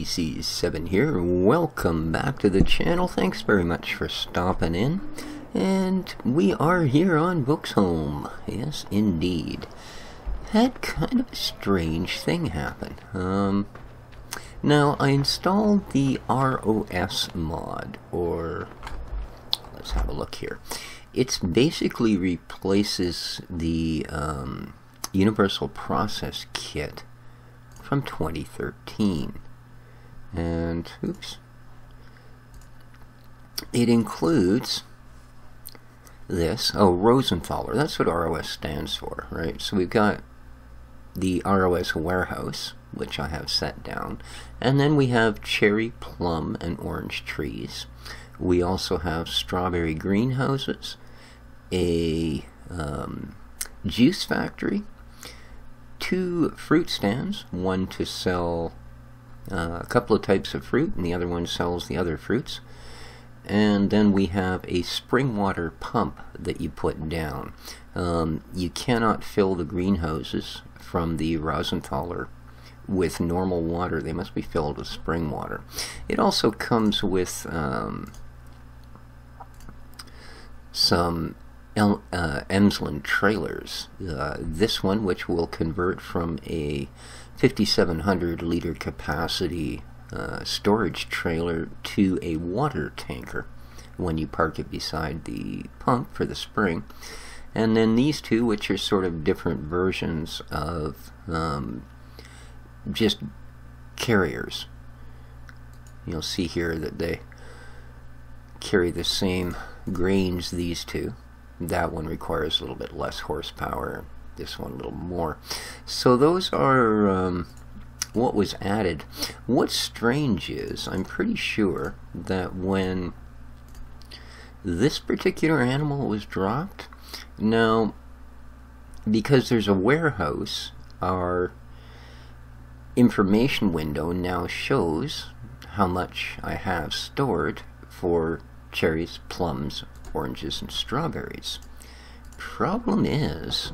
Species7 here. Welcome back to the channel. Thanks very much for stopping in. And we are here on Volksholm. Yes, indeed. Had kind of a strange thing happen. Now, I installed the ROS mod, or let's have a look here. It basically replaces the Universal Process Kit from 2013. And, oops. It includes this. Oh, Rosenthaler. That's what ROS stands for, right? So we've got the ROS warehouse, which I have set down. And then we have cherry, plum, and orange trees. We also have strawberry greenhouses, a juice factory, 2 fruit stands, one to sell a couple of types of fruit and the other one sells the other fruits. And then we have a spring water pump that you put down. You cannot fill the greenhouses from the Rosenthaler with normal water. They must be filled with spring water. It also comes with some Emsland trailers. This one, which will convert from a 5,700 liter capacity storage trailer to a water tanker when you park it beside the pump for the spring. And then these two, which are sort of different versions of just carriers. You'll see here that they carry the same grains, these two. That one requires a little bit less horsepower, this one a little more. So those are what was added. What's strange is, I'm pretty sure that when this particular animal was dropped, now, because there's a warehouse, our information window now shows how much I have stored for cherries, plums, oranges, and strawberries. Problem is,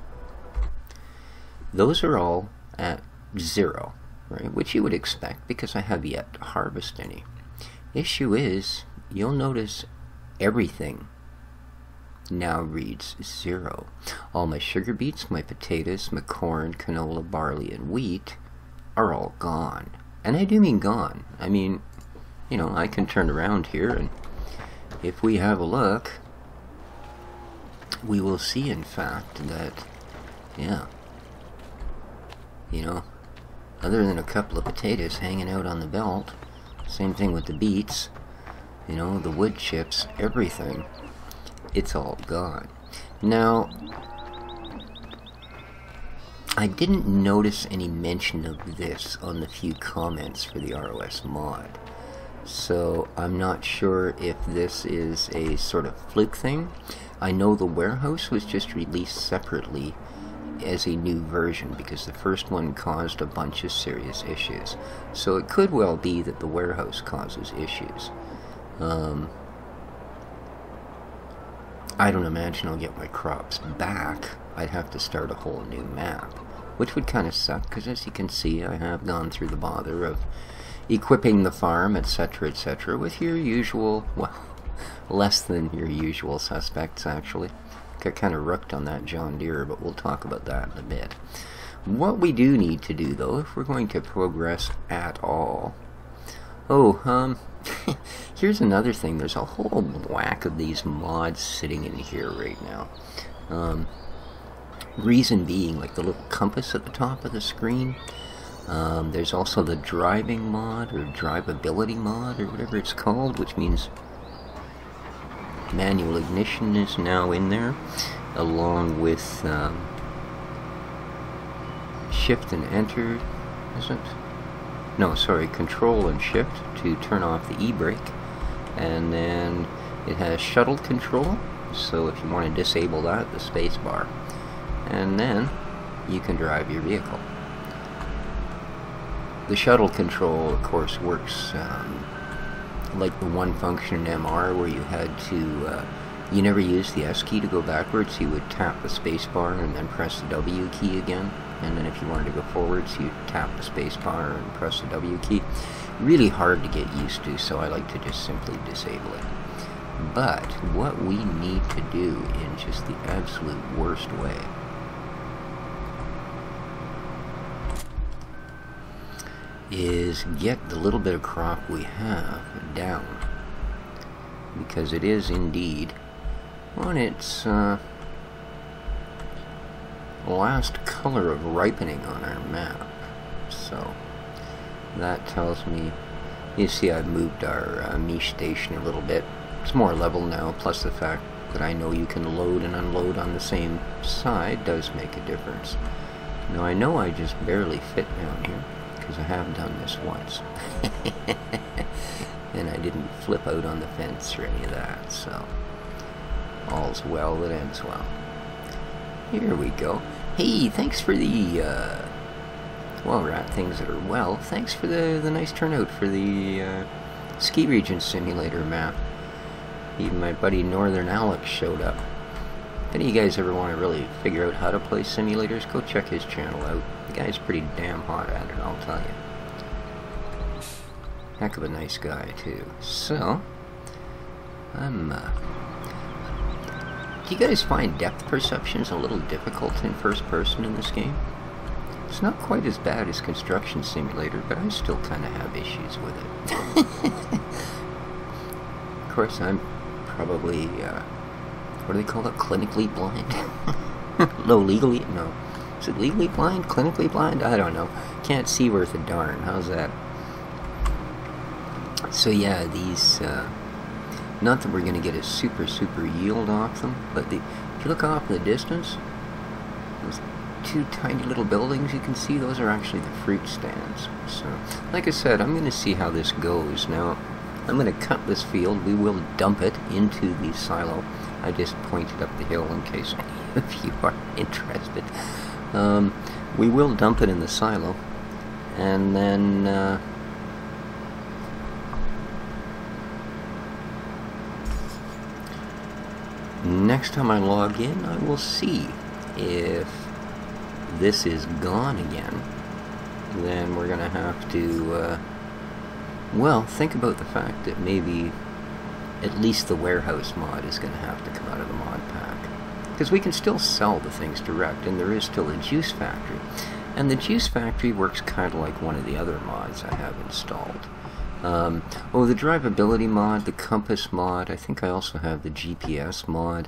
those are all at 0, right? Which you would expect because I have yet to harvest any. Issue is, you'll notice everything now reads 0. All my sugar beets, my potatoes, my corn, canola, barley, and wheat are all gone. And I do mean gone. I mean, you know, I can turn around here and if we have a look, we will see in fact that, yeah, you know, other than a couple of potatoes hanging out on the belt, same thing with the beets, you know, the wood chips, everything, it's all gone. Now, I didn't notice any mention of this on the few comments for the ROS mod. So I'm not sure if this is a sort of fluke thing. I know the warehouse was just released separately as a new version because the first one caused a bunch of serious issues. So it could well be that the warehouse causes issues. I don't imagine I'll get my crops back. I'd have to start a whole new map, which would kind of suck because, as you can see, I have gone through the bother of equipping the farm, etc., etc., with your usual, well, less than your usual suspects, actually. Got kind of rooked on that John Deere, but we'll talk about that in a bit. What we do need to do, though, if we're going to progress at all... Oh, here's another thing. There's a whole whack of these mods sitting in here right now. Reason being, like the little compass at the top of the screen. There's also the driving mod, or drivability mod, or whatever it's called, which means manual ignition is now in there, along with shift and enter, is it? No, sorry, control and shift to turn off the e-brake, and then it has shuttle control, so if you want to disable that, the space bar, and then you can drive your vehicle. The shuttle control, of course, works like the one function in MR where you had to, you never used the S key to go backwards. You would tap the space bar and then press the W key again. And then if you wanted to go forwards, you tap the space bar and press the W key. really hard to get used to, so I like to just simply disable it. But what we need to do in just the absolute worst way is get the little bit of crop we have down, because it is indeed on its last color of ripening on our map. So that tells me, you see I've moved our niche station a little bit. It's more level now, plus the fact that I know you can load and unload on the same side does make a difference. Now I know I just barely fit down here, because I have done this once. And I didn't flip out on the fence or any of that, so all's well that ends well. Here we go. Hey, thanks for the, well, we're at things that are well. Thanks for the nice turnout for the ski region simulator map. Even my buddy Northern Alex showed up. If any of you guys ever want to really figure out how to play simulators, go check his channel out. The guy's pretty damn hot at it, I'll tell you. Heck of a nice guy, too. So, do you guys find depth perceptions a little difficult in first person in this game? It's not quite as bad as Construction Simulator, but I still kind of have issues with it. Of course, I'm probably, what do they call it? Clinically blind? No, legally? No. Is it legally blind? Clinically blind? I don't know. Can't see worth a darn. How's that? So yeah, these, not that we're going to get a super yield off them, but if you look off in the distance, those two tiny little buildings you can see, those are actually the fruit stands. So, like I said, I'm going to see how this goes. Now, I'm going to cut this field. We will dump it into the silo. I just pointed up the hill in case any of you are interested. We will dump it in the silo, and then next time I log in, I will see if this is gone again. Then we're going to have to well, think about the fact that maybe at least the warehouse mod is going to have to come out of the mod pack. Because we can still sell the things direct, and there is still a juice factory. And the juice factory works kind of like one of the other mods I have installed. Oh, the drivability mod, the compass mod, I think I also have the GPS mod,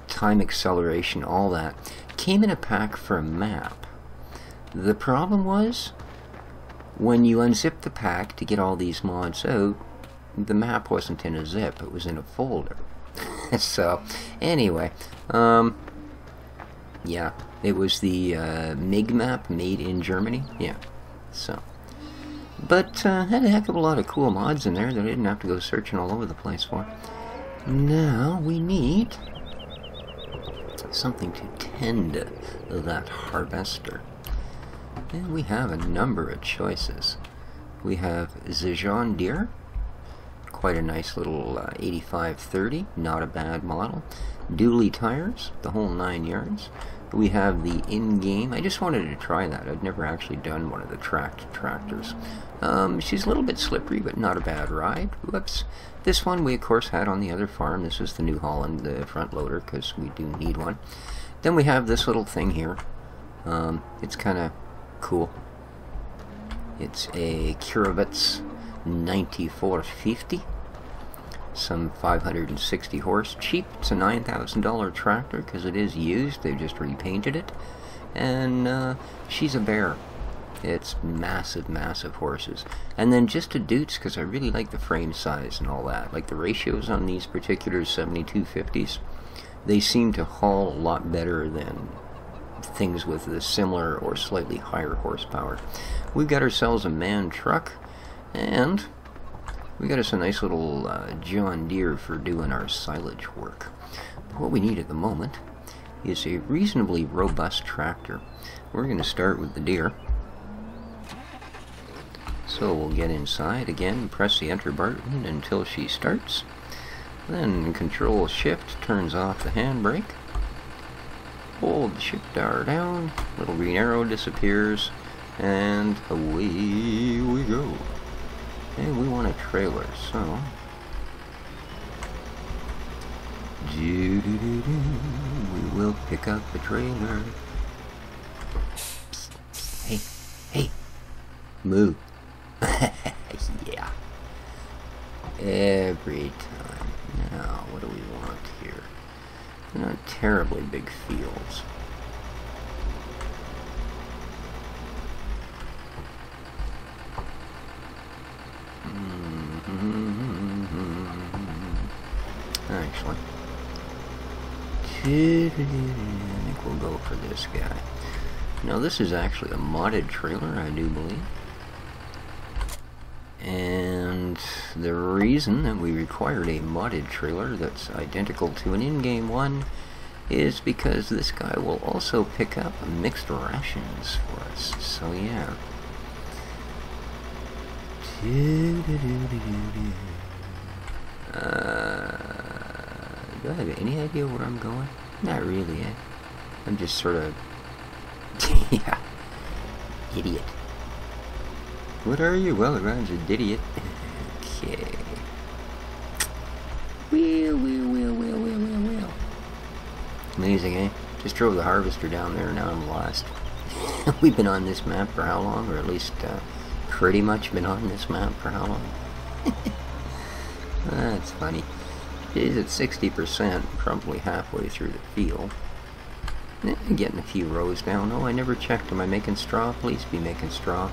time acceleration, all that, came in a pack for a map. The problem was, when you unzip the pack to get all these mods out, the map wasn't in a zip, it was in a folder. So, anyway, yeah, it was the MIG map made in Germany, yeah, so. But had a heck of a lot of cool mods in there that I didn't have to go searching all over the place for. Now we need something to tend that harvester. And we have a number of choices. We have the John Deere, quite a nice little 8530, not a bad model. Dually tires, the whole 9 yards. We have the in-game, I just wanted to try that. I'd never actually done one of the tracked tractors. She's a little bit slippery, but not a bad ride. Whoops. This one we of course had on the other farm. This is the New Holland, the front loader, because we do need one. Then we have this little thing here. It's kind of cool. It's a Kurovitz 9450. Some 560 horse, cheap. It's a $9,000 tractor because it is used. They've just repainted it, and she's a bear. It's massive horses. And then just a Dutes because I really like the frame size and all that. Like the ratios on these particular 7250s, they seem to haul a lot better than things with the similar or slightly higher horsepower. We've got ourselves a man truck, and we got us a nice little John Deere for doing our silage work. But what we need at the moment is a reasonably robust tractor. We're going to start with the Deere. So we'll get inside again, press the enter button until she starts. Then Control Shift turns off the handbrake. Hold the shift bar down, little green arrow disappears. And away we go. And we want a trailer, so... we will pick up the trailer. Psst, psst, hey, hey, move. Yeah. Every time. Now, what do we want here? They're not terribly big fields. Actually, I think we'll go for this guy. Now, this is actually a modded trailer, I do believe. And the reason that we required a modded trailer that's identical to an in-game one is because this guy will also pick up mixed rations for us. So, yeah. Do I have any idea where I'm going? Not really, eh? I'm just sort of... yeah. Idiot. What are you? Well, it rhymes with idiot. Okay. Wheel. Amazing, eh? Just drove the harvester down there, now I'm lost. We've been on this map for how long? Or at least, pretty much been on this map for how long? That's funny. It is at 60%, probably halfway through the field. Getting a few rows down. Oh, I never checked. Am I making straw? Please be making straw.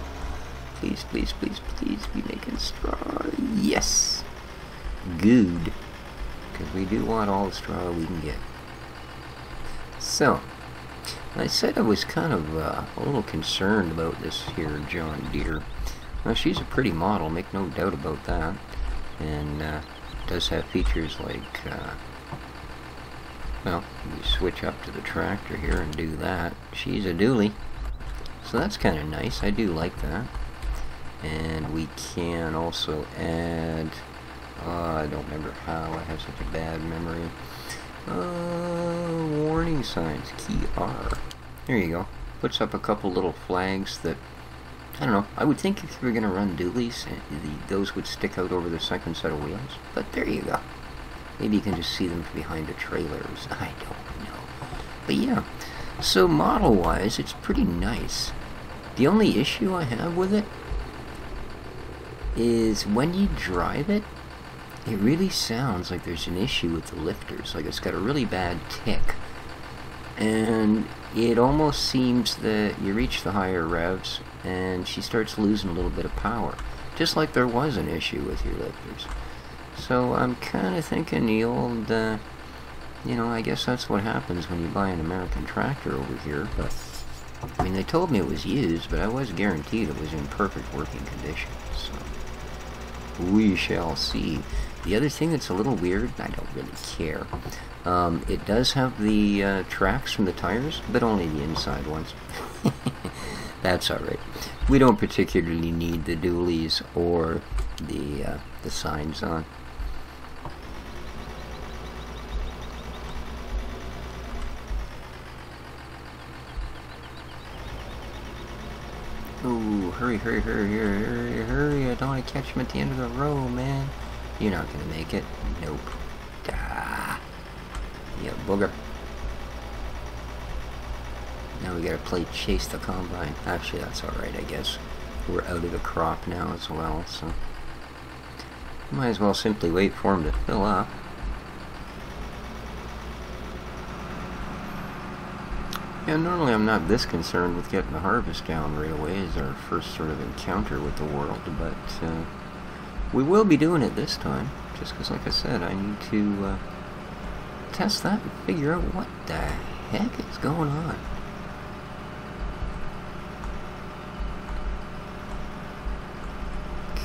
Please, please, please, please be making straw. Yes! Good. Because we do want all the straw we can get. So, I said I was kind of a little concerned about this here John Deere. Now, she's a pretty model, make no doubt about that. And does have features like, well, we switch up to the tractor here and do that. She's a dually, so that's kind of nice. I do like that. And we can also add, I don't remember how, I have such a bad memory. Warning signs, key R. There you go. Puts up a couple little flags that, I don't know, I would think if you were going to run dualies, those would stick out over the second set of wheels. But there you go. Maybe you can just see them from behind the trailers. I don't know. But yeah, so model-wise, it's pretty nice. The only issue I have with it is when you drive it, it really sounds like there's an issue with the lifters. Like it's got a really bad tick. And it almost seems that you reach the higher revs and she starts losing a little bit of power. Just like there was an issue with your lifters. So I'm kind of thinking the old, you know, I guess that's what happens when you buy an American tractor over here. But, I mean, they told me it was used, but I was guaranteed it was in perfect working condition. So, we shall see. The other thing that's a little weird, I don't really care. It does have the tracks from the tires, but only the inside ones. That's alright. We don't particularly need the dualies or the signs on. Ooh, hurry, hurry, hurry, hurry, hurry, hurry. I don't want to catch him at the end of the row, man. You're not going to make it. Nope. Ah. Yeah, booger. Now we gotta play chase the combine. Actually, that's alright, I guess. We're out of the crop now as well, so... might as well simply wait for him to fill up. Yeah, normally I'm not this concerned with getting the harvest down right away as our first sort of encounter with the world, but we will be doing it this time, just because, like I said, I need to test that and figure out what the heck is going on.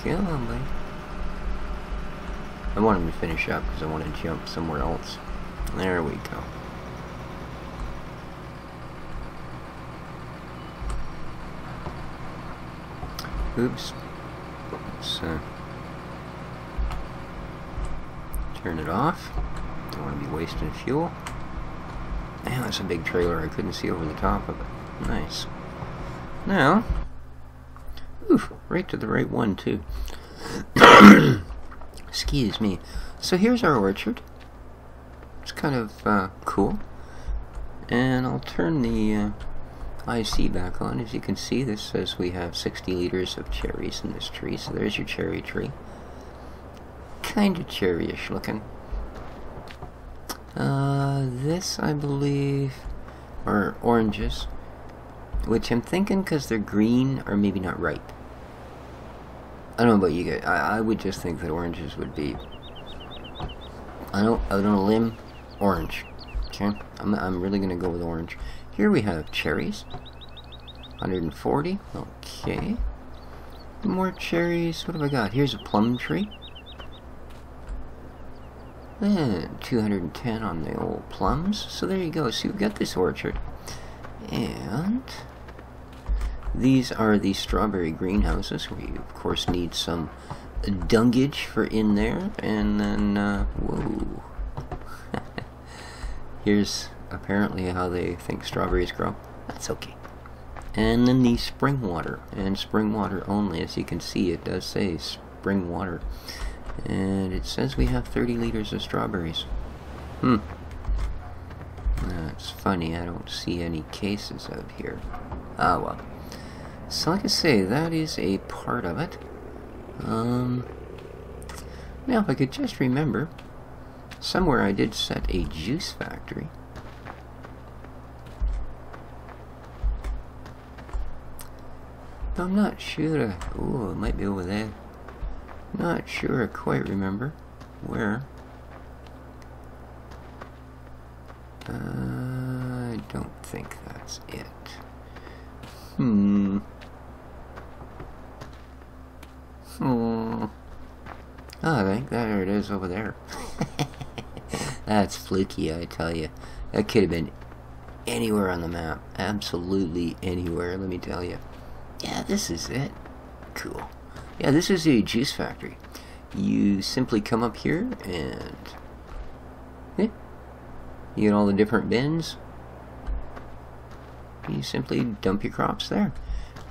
Come on, buddy. I want him to finish up because I want to jump somewhere else. There we go. Oops. Let's turn it off. Don't want to be wasting fuel. Man, that's a big trailer. I couldn't see over the top of it. Nice. Now, Whew, right to the right one, too. Excuse me. So here's our orchard. It's kind of cool. And I'll turn the IC back on. As you can see, this says we have 60 liters of cherries in this tree. So there's your cherry tree. Kind of cherryish looking. This, I believe, are oranges, which I'm thinking because they're green are maybe not ripe. I don't know about you guys. I would just think that oranges would be, out on a limb, orange. Okay, I'm really gonna go with orange. Here we have cherries, 140. Okay, more cherries. What have I got? Here's a plum tree. And 210 on the old plums. So there you go. So you've got this orchard. And these are the strawberry greenhouses, where you, of course, need some dungage for in there. And then, whoa. Here's apparently how they think strawberries grow. That's okay. And then the spring water. And spring water only. As you can see, it does say spring water. And it says we have 30 liters of strawberries. That's funny, I don't see any cases out here. Ah, well. So like I say, that is a part of it. Now if I could just remember, somewhere I did set a juice factory. But I'm not sure. Oh, it might be over there. Not sure I quite remember where. I don't think that's it. Oh, I think there it is over there. That's fluky, I tell you. That could have been anywhere on the map. Absolutely anywhere, let me tell you. Yeah, this is it. Cool. Yeah, this is a juice factory. You simply come up here and you get all the different bins. You simply dump your crops there.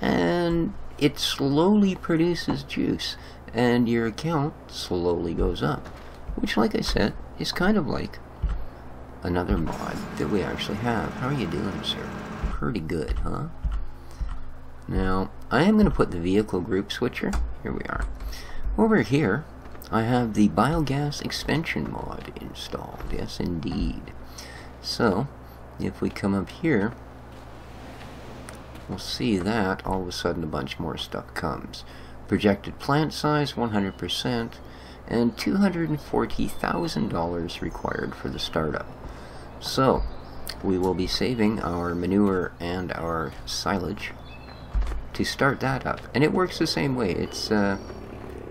And it slowly produces juice. And your account slowly goes up. Which, like I said, is kind of like another mod that we actually have. How are you doing, sir? Pretty good, huh? Now, I am going to put the vehicle group switcher. Here we are. Over here, I have the biogas expansion mod installed. Yes, indeed. So, if we come up here, we'll see that all of a sudden a bunch more stuff comes. Projected plant size, 100%, and $240,000 required for the startup. So, we will be saving our manure and our silage to start that up. And it works the same way. It's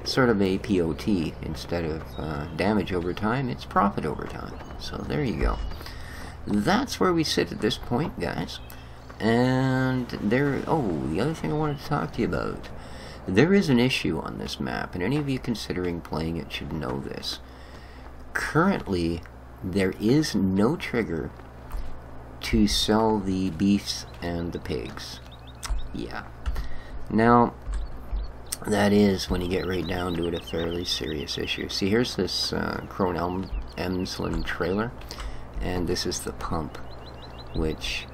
sort of a POT. Instead of damage over time, it's profit over time. So there you go. That's where we sit at this point, guys. And there, oh, the other thing I wanted to talk to you about. There is an issue on this map, and any of you considering playing it should know this. Currently, there is no trigger to sell the beefs and the pigs. Yeah. Now, that is, when you get right down to it, a fairly serious issue. See, here's this Crone Emsland trailer, and this is the pump, which,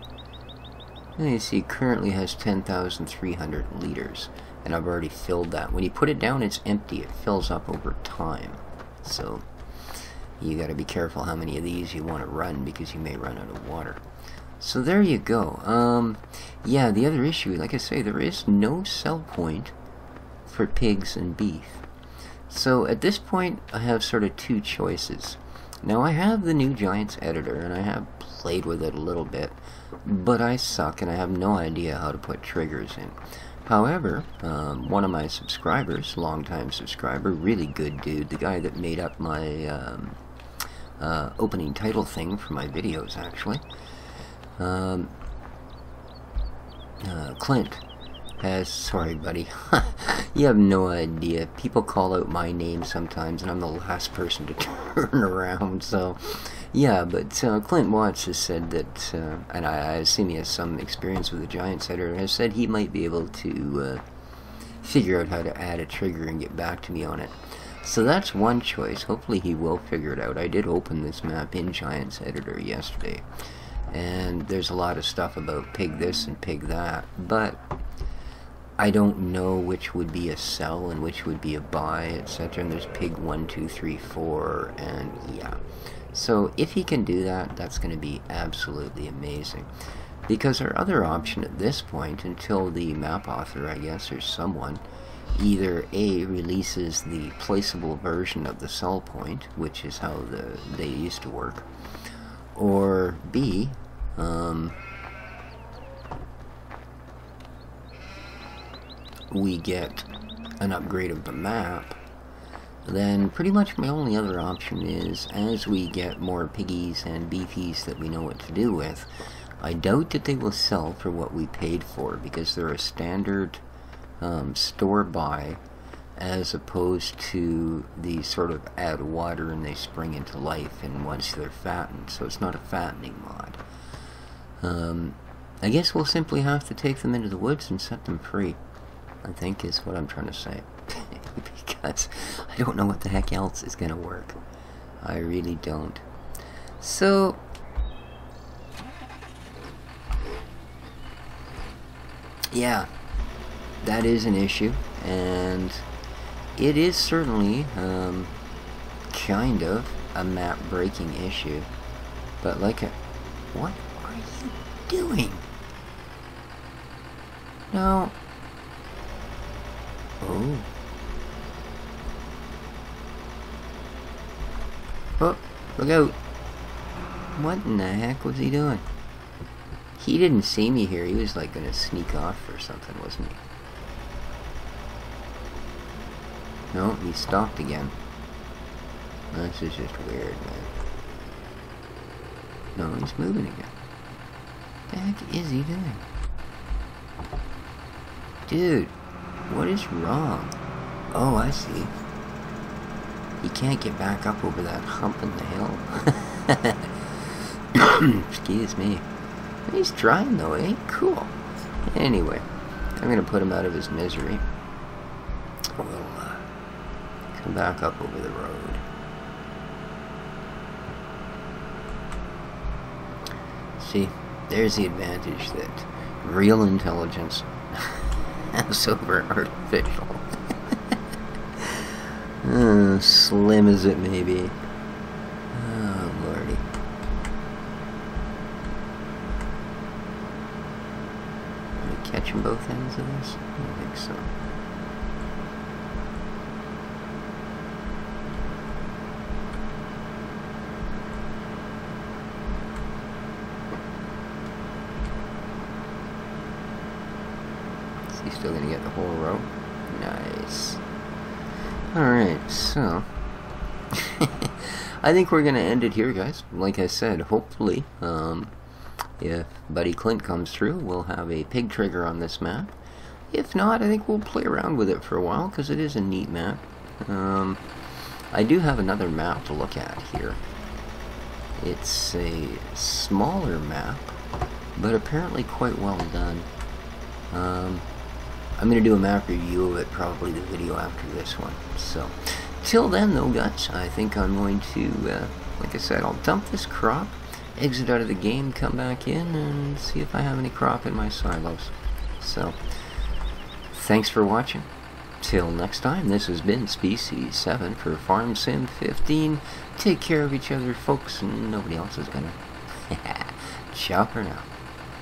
you see, currently has 10,300 liters, and I've already filled that. When you put it down, it's empty. It fills up over time. So, you got to be careful how many of these you want to run, because you may run out of water. So there you go. Yeah, the other issue, like I say, there is no sell point for pigs and beef. So at this point, I have sort of two choices. Now, I have the new Giants editor, and I have played with it a little bit, but I suck, and I have no idea how to put triggers in. However, one of my subscribers, longtime subscriber, really good dude, the guy that made up my opening title thing for my videos, actually, Clint has, sorry buddy, you have no idea, people call out my name sometimes and I'm the last person to turn around, so yeah, but Clint Watts has said that, and I assume he has some experience with the Giants editor, has said he might be able to figure out how to add a trigger and get back to me on it. So that's one choice. Hopefully he will figure it out. I did open this map in Giants Editor yesterday, and there's a lot of stuff about pig this and pig that, but I don't know which would be a sell and which would be a buy, etc. And there's pig 1, 2, 3, 4, and yeah. So if he can do that, that's going to be absolutely amazing. Because our other option at this point, until the map author, I guess, or someone, either A, releases the placeable version of the sell point, which is how they used to work, or B, we get an upgrade of the map, then pretty much my only other option is, as we get more piggies and beefies that we know what to do with, I doubt that they will sell for what we paid for, because they're a standard store buy, as opposed to the sort of add water and they spring into life and once they're fattened, so it's not a fattening mod. I guess we'll simply have to take them into the woods and set them free, I think is what I'm trying to say. Because I don't know what the heck else is going to work. I really don't. So yeah, that is an issue, and it is certainly kind of a map breaking issue, but what are you doing? No. Oh. Oh, look out. What in the heck was he doing? He didn't see me here. He was like gonna sneak off or something, wasn't he? No, he stopped again. This is just weird, man. No, he's moving again. What the heck is he doing? Dude, what is wrong? Oh, I see. He can't get back up over that hump in the hill. Excuse me. He's trying though, eh? Cool. Anyway, I'm gonna put him out of his misery. We'll come back up over the road. See, there's the advantage that real intelligence has over artificial. Slim as it may be. Oh, lordy. Are we catching both ends of this? I don't think so. Is he still gonna get the whole row? Nice. Alright, so I think we're going to end it here, guys. Like I said, hopefully, if Buddy Clint comes through, we'll have a pig trigger on this map. If not, I think we'll play around with it for a while, because it is a neat map. I do have another map to look at here. It's a smaller map, but apparently quite well done. I'm going to do a map review of it, probably the video after this one. So, till then though, guys, I think I'm going to, like I said, I'll dump this crop, exit out of the game, come back in, and see if I have any crop in my silos. So, thanks for watching. Till next time, this has been Species 7 for Farm Sim 15. Take care of each other, folks, and nobody else is going to. Ciao for now.